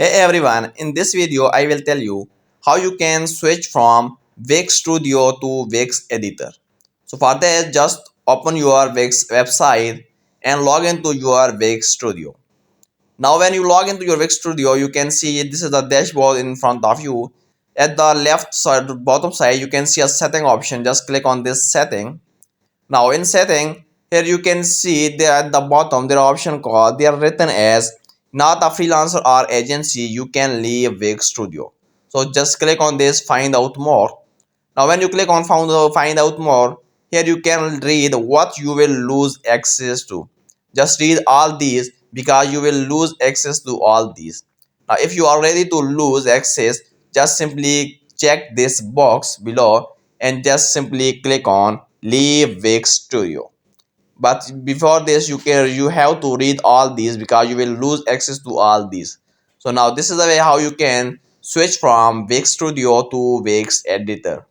Hey everyone, in this video I will tell you how you can switch from Wix Studio to Wix Editor. So for that, just open your Wix website and log into your Wix Studio. Now when you log into your Wix Studio, you can see this is the dashboard in front of you. At the left side, bottom side, you can see a setting option. Just click on this setting. Now in setting, here you can see there at the bottom there are option called, they are written as not a freelancer or agency, you can leave Wix Studio. So just click on this find out more. Now when you click on find out more, here you can read what you will lose access to. Just read all these because you will lose access to all these. Now if you are ready to lose access, just simply check this box below and just simply click on leave Wix Studio. But before this, you have to read all these because you will lose access to all these. So now this is the way how you can switch from Wix Studio to Wix Editor.